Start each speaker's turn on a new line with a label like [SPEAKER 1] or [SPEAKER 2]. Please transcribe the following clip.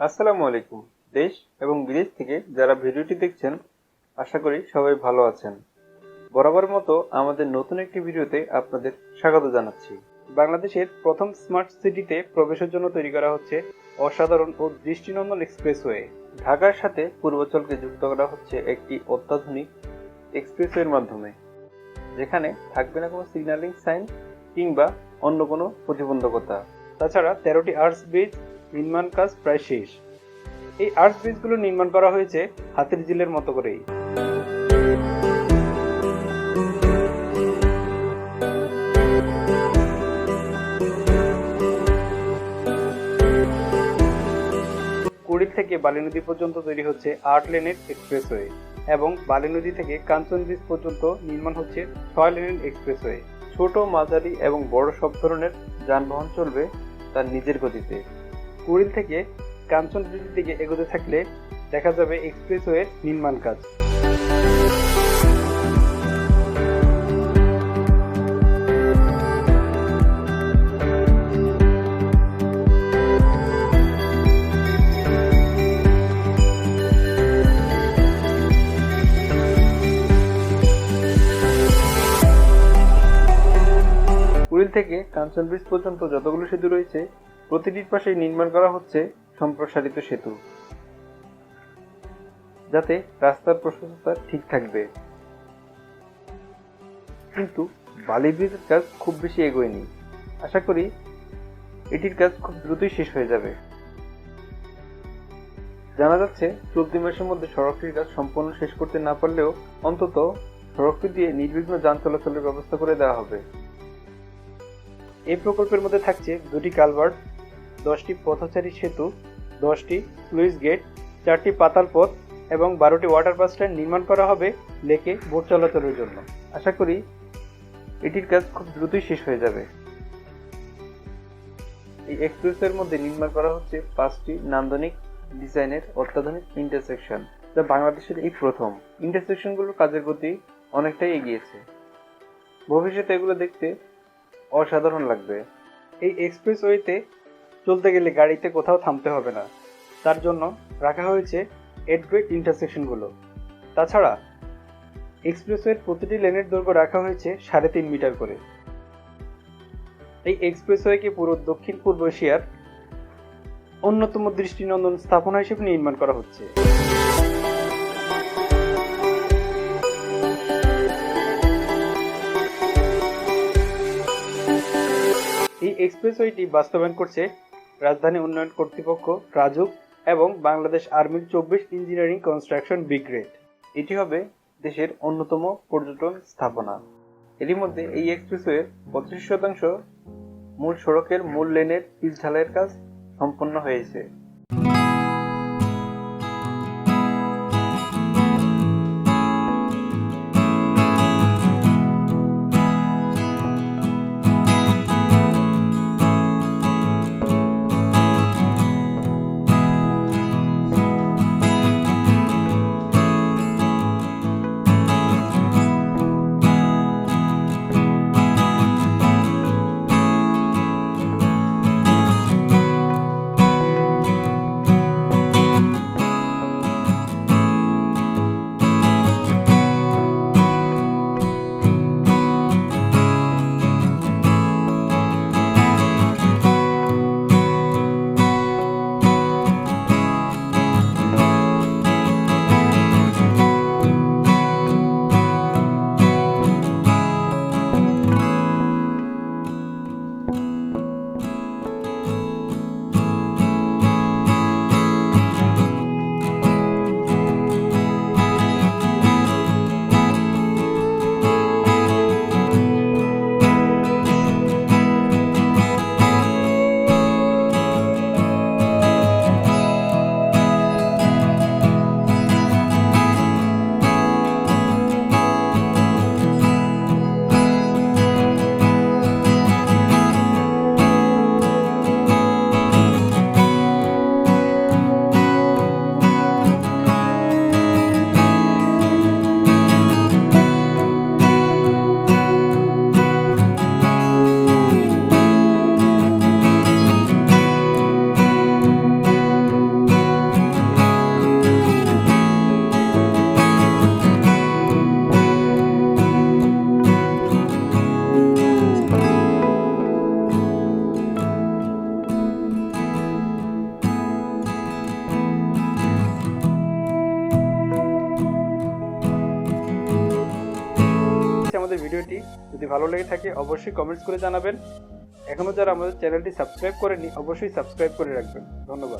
[SPEAKER 1] আসসালামু আলাইকুম। দেশ এবং বিদেশ থেকে যারা ভিডিওটি দেখছেন, আশা করি সবাই ভালো আছেন। বরাবর মতো আমাদের নতুন একটি ভিডিওতে আপনাদের স্বাগত জানাচ্ছি। বাংলাদেশের প্রথম স্মার্ট সিটিতে প্রবেশের জন্য তৈরি করা হচ্ছে অসাধারণ ও দৃষ্টিনন্দন এক্সপ্রেসওয়ে। ঢাকার সাথে পূর্বাঞ্চলকে যুক্ত করা হচ্ছে একটি অত্যাধুনিক এক্সপ্রেসওয়ের মাধ্যমে, যেখানে থাকবে না কোনো সিগন্যালিং সাইন কিংবা অন্য কোনো প্রতিবন্ধকতা। তাছাড়া 13টি আর্চ ব্রিজ নির্মাণ কাজ প্রায় শেষ। এই আর্চ ব্রিজগুলো নির্মাণ করা হয়েছে হাতির ঝিলের মতো করেই। কুড়িল থেকে বালি নদী পর্যন্ত তৈরি হচ্ছে 8 লেনের এক্সপ্রেসওয়ে এবং বালি নদী থেকে কাঞ্চন ব্রিজ পর্যন্ত নির্মাণ হচ্ছে 6 লেনের এক্সপ্রেসওয়ে। ছোট, মাঝারি এবং বড় সব ধরনের যানবাহন চলবে তার নিজের গতিতে। কুড়িল থেকে কাঞ্চন ব্রিজের দিকে এগোতে থাকলে দেখা যাবে এক্সপ্রেসওয়ের নির্মাণ কাজ। কুড়িল থেকে কাঞ্চন ব্রিজ পর্যন্ত যতগুলো সেতু রয়েছে, প্রতিটির পাশেই নির্মাণ করা হচ্ছে সম্প্রসারিত সেতু, যাতে রাস্তার প্রশস্ততা ঠিক থাকবে। কিন্তু বালি ব্রিজের কাজ খুব বেশি এগোয়নি। আশা করি এটির কাজ খুব দ্রুতই শেষ হয়ে যাবে। জানা যাচ্ছে চলতি মাসের মধ্যে সড়কটির কাজ সম্পূর্ণ শেষ করতে না পারলেও অন্তত সড়কটি দিয়ে নির্বিঘ্ন যান চলাচলের ব্যবস্থা করে দেওয়া হবে। এই প্রকল্পের মধ্যে থাকছে 2টি কালভার্ট, 10টি পথচারী সেতু, 10টি স্লুইস গেট, 4টি পাতাল পথ এবং 12টি ওয়াটার বাস স্ট্যান্ড নির্মাণ করা হবে লেকে বোট চলাচলের জন্য। আশা করি এটির কাজ খুব দ্রুতই শেষ হয়ে যাবে। এই এক্সপ্রেসওয়ের মধ্যে নির্মাণ করা হচ্ছে 5টি নান্দনিক ডিজাইনের অত্যাধুনিক ইন্টারসেকশন, যা বাংলাদেশের এই প্রথম। ইন্টারসেকশনগুলোর কাজের গতি অনেকটাই এগিয়েছে। ভবিষ্যতে এগুলো দেখতে অসাধারণ লাগবে। এই এক্সপ্রেসওয়েতে চলতে গেলে গাড়িতে কোথাও থামতে হবে না, তার জন্য রাখা হয়েছে 8 গ্রেড ইন্টারসেকশনগুলো। তাছাড়া এক্সপ্রেসওয়ের প্রতিটি লেনের দৈর্ঘ্য রাখা হয়েছে 3.5 মিটার করে। এই এক্সপ্রেসওয়েকে পুরো দক্ষিণ পূর্ব এশিয়ার অন্যতম দৃষ্টিনন্দন স্থাপনা হিসেবে নির্মাণ করা হচ্ছে। এই এক্সপ্রেসওয়েটি বাস্তবায়ন করছে রাজধানী উন্নয়ন কর্তৃপক্ষ রাজুক এবং বাংলাদেশ আর্মির 24 ইঞ্জিনিয়ারিং কনস্ট্রাকশন ব্রিগেড। এটি হবে দেশের অন্যতম পর্যটন স্থাপনা। এরই মধ্যে এই এক্সপ্রেসওয়ের 25% মূল সড়কের মূল লেনের পিচ ঢালাইয়ের কাজ সম্পন্ন হয়েছে। আমাদের ভিডিওটি যদি ভালো লেগে থাকে অবশ্যই কমেন্টস করে জানাবেন। এখনও যারা আমাদের চ্যানেলটি সাবস্ক্রাইব করেনি অবশ্যই সাবস্ক্রাইব করে রাখবেন। ধন্যবাদ।